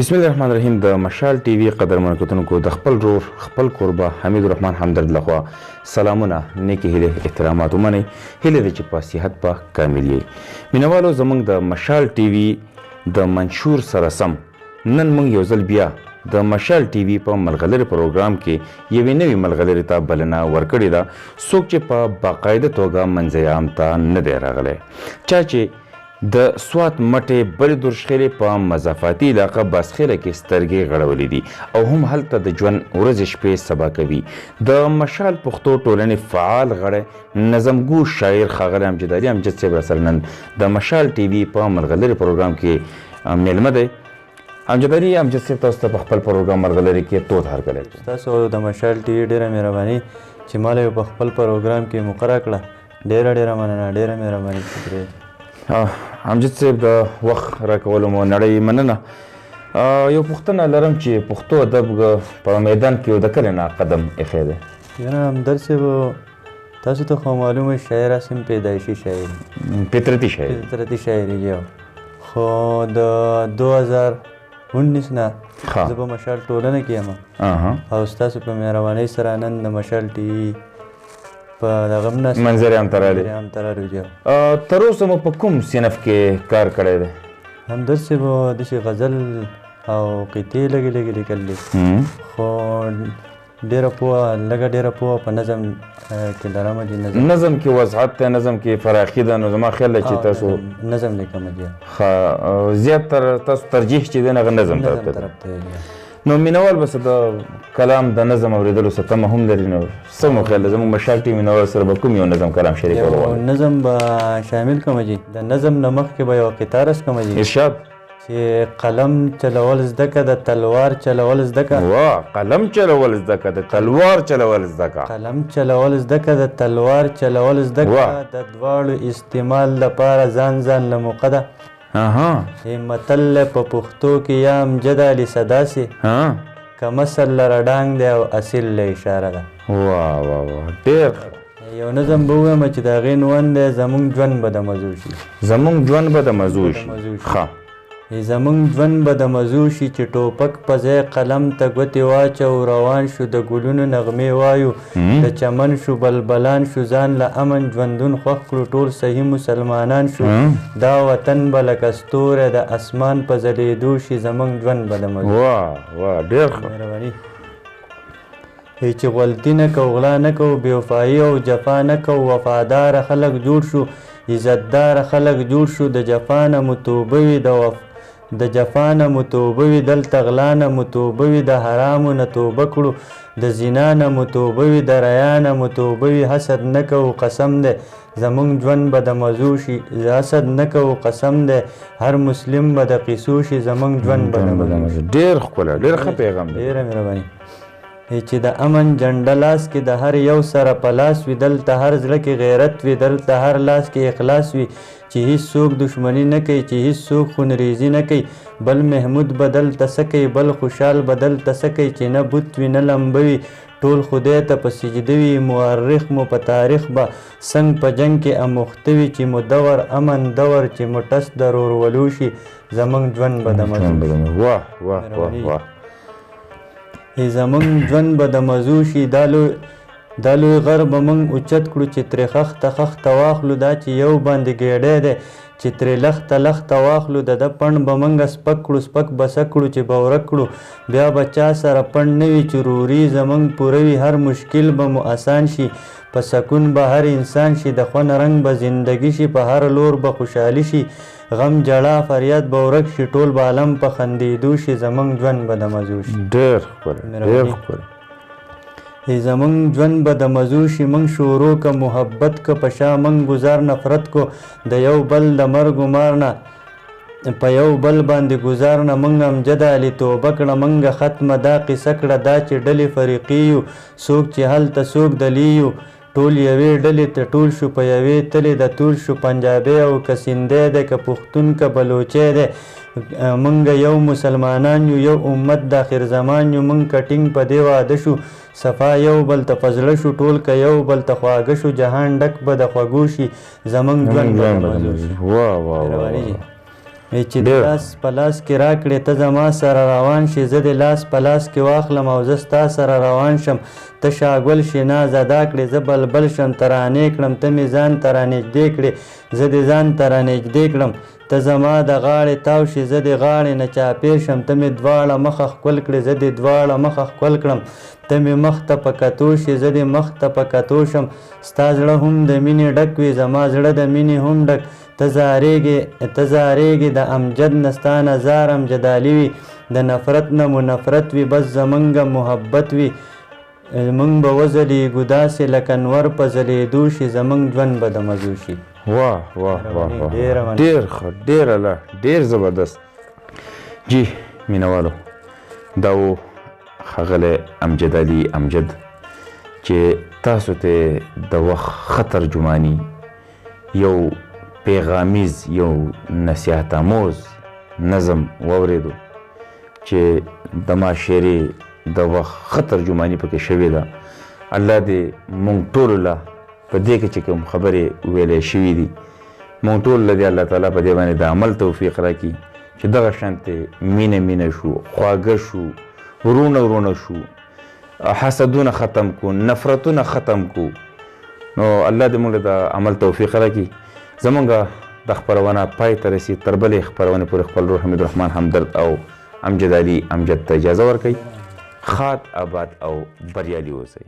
بسم الله الرحمن الرحیم. د مشال ټي وي قدرمنو کتونکو د خپل رور خپل کوربه حمید الرحمن همدرد لخوا سلامونه، نیکې هیلې، احترامات ومنئ. هیله ده چې په صحت به کامل یې. مینوالو، زموږ د مشال ټي وي د منشور سره سم نن موږ یو ځل بیا د مشال ټي وي په ملغلرې پروګرام کې یوې نوې ملغلرې ته بلنه ورکړې ده. څوک چې په باقاعده توګه منځ عام ته نه دی راغلی، چا چې د سوات مټې بلې درشخیلې په مضافاتي علاقه باسخیله کې سترګې غړولې دي او هم هلته د ژوند ورځې شپې سبا کوي. د مشال پښتو ټولنې فعال غړی نظمګو شاعر ښاغلی امجد علي امجد صاحب راسره نن د مشال ټي وي په ملغلرې پروګرام کې میلمه دی. امجد علي امجد صاحب، تاسو ته په خپل پروګرام ملغلرې کې تود هرکلی. تاسو د مشال ټي وي ډېره مهرباني چې ما له په خپل پروګرام کې مقرره کړه. ډېره مننه، ډېره مهرباني پرې. امجد صاحب، د وخت راکولو مو نړۍ مننه. یو پوښتنه لرم چې پښتو ادب په میدان کې د کله نه قدم ایښی دی؟ یاره همدرد صاحب، تاسو ته خو معلومه شاعر هستیم، پیدایشي شاعر، فطرتي شاعر، فطرتي شاعري یو. خو د 2019 نه زه په مشال ټولنه کې یم او ستاسو په مهربانۍ سره نن د مشال ټي وي په دغه منظر عام ته راغلی. تر اوسه مو په کوم صنف کې کار کړی دی؟ همدرد صاحب داسې غزل او قطعې لږې لیکل دي، خو ډېره پوهه په نظم کې لرم. نظم کې وضاحت دی، نظم کې فراخي ده، نو زما خیال دی چې تاسو نظم لیکم دي. زیات تر تاسو ترجیح چې دی هغه نظم طرف ته. نو مینوال بس د کلام د نظم اورېدلو څه تمه هم لري، نو څه مو خیال ده زموږ مشال ټي وي مینوال سره به کوم یو نظم کلام شریکول غواړئ؟ یو نظم به شامل کړم جي. د نظم نه مخکې به یوه قطعه رسم کړم جي. ارشاد. چې قلم چلول زده که، د تلوار چلول زده که. واه، قلم چلول زده که، د تلوار چلول زده که. قلم چلول زده که، د تلوار چلول زده که. د دواړو استعمال لپاره ځان له موقع ده. متل په پښتو کې یا امجد علي صداسي که مثل لره ډانګ دی او اصیل له اشاره ده. واه واه واه، ډېر. یو نظم به ووایم چې د هغې عنوان دی زموږ ژوند به د مزو شي. زموږ ژوند به د مزو شي. ښه. زموږ ژوند به د مزو شي چې ټوپک په ځای قلم ته ګوتې واچو، روان شو د ګلونو نغمې وایو، د چمن شو بلبلان شو، ځان له امن ژوندون خوښ کړو، ټول صحیح مسلمانان شو، دا وطن به لکه ستوری د اسمان په ځلېدو شي، زموږ ژوند به د مزو. واه واه، ډېر ښه. مهرباني. چې غلطي نه کوو، غلا نه کوو، بېوفایي او جفا نه کوو، وفاداره خلک جوړ شو، عزتداره خلک جوړ شو، د جفا نه مو توبه وي، د جفا نه مو توبه وي، دلته غلا نه مو توبه وي، د حرامو نه توبه کړو، د زنا نه مو توبه وي، د ریا نه مو توبه وي، حسد نه کوو قسم دی زموږ ژوند به د مزو شي، حسد نه کوو قسم دی هر مسلم به د قیسو شي، زموږ ژوند به د مزو شي. ډېر ښکلی، ډېر ښه پیغام دی. ډېره مهرباني. چې د امن جنډه لاس کې د هر یو سره په لاس وي، دلته هر زړه کې غیرت وي، دلته هر لاس کې اخلاص وي، چې هیڅ څوک دښمني نه کوي، چې هیڅ څوک خونریزي نه کوي، بل محمود بدل ته څه کوي، بل خوشحال بدل ته څه کوي، چې نه بت وي نه لمبه وي، ټول خدای ته په سجده وي، مورخ مو په تاریخ به څنګ په جنګ کې اموخته وي، چې مو دور امن دور چې مو ټس د رورولو شي، زموږ ژوند به د مزو. واه واه واه واه. زموږ ژوند به د مزو شي، دا لوی غر به موږ اوچت کړو، چې ترې خښته واخلو، دا چې یو باندې ګېډی دی چې ترې لخته واخلو، د ده پڼ به موږ سپک کړو، سپک به څه کړو چې به ورک کړو، بیا به چا سره پڼ نه وي چې روري زموږ پوره وي، هر مشکل به مو اسان شي، په سکون به هر انسان شي، د خوند رنګ به زندګي شي، په هر لور به خوشحالي شي، غم جړه فریاد به ورک شي، ټول به عالم په خندېدو شي، زموږ ژوند به د مزو شي. ډېر ښکلی، ډېر ښکلی. زموږ ژوند به د مزو شي، موږ شروع که محبت که، په شا موږ گزار نفرت کو، د یو بل د مرګ و مار نه په یو بل باندې گزار نه، موږ امجد علي توبه کړه، موږ ختمه دا قصه کړه، دا چې ډلې فریقي یو، څوک چې هلته څوک دلي یو، ټول یوې ډلې ته ټول شو، په یوې تلې د ټول شو، پنجابی او که سندی دی که پښتون که بلوچی دی، موږ یو مسلمانان یو، یو امت د آخر زمان یو، موږ کټینګ په دې واده شو، صفا یو بل ته په زړه شو، ټول که یو بل ته خواږه شو، جهان ډک به د خوږو شي، زموږ ژوند به د مزو شي. چې د لاس په لاس کې راکړې ته زما سره روان شي زه د لاس په لاس کې واخلم او زه ستا سره روان شم ته شاګل شي ناز ادا کړې زه بلبل شم ترانې کړم ته مې ځان ته رانږدې کړې زه دې ځان ته رانږدې کړم ته زما د غاړې تاو شي زه د غاړې نه چاپېر شم ته مې دواړه مخه ښکل کړې زه دې دواړه مخه ښکل کړم ته مې مخ ته په کتو شي زه دې مخ ته په کتو شم ستا زړه هم د مینې ډک وي زما زړه د مینې هم ډک ته زارېږې د امجد نه ستا نه زارم جدالي وي د نفرت نه مو نفرت وي بس زمونږ محبت وي موږ به وځلیږو داسې لکه نور په ځلېدو شي زموږ ژوند به د مزو شي. واه واه واه واه ډېر ښه ډېر الله ډېر زبردست. جی مینوالو دا و ښاغلی امجد علي امجد چې تاسو ته د وخت ښه ترجماني یو پیغامیز یو نصیحت آموز نظم واورېدو چې د معاشرې د وخت ښه ترجماني پکې شوې ده. الله دې مونږ ټولو له په دې کې چې کوم خبرې ویلی شوي دي مونږ ټولو له دې الله تعالی په دې باندې د عمل توفیق راکړي چې دغه شانتې مینه مینه شو خواږه شو ورونه شو حسدونه ختم کو نفرتونه ختم کو نو الله دې مونږ له د عمل توفیق راکړي. زمونږ د خپرونه پای ته رسي تر بلې خپرونې پورې خپل روح حمید الرحمن همدرد او امجد علي امجد ته اجازه ورکوي. ښاد آباد او بریالي اوسئ.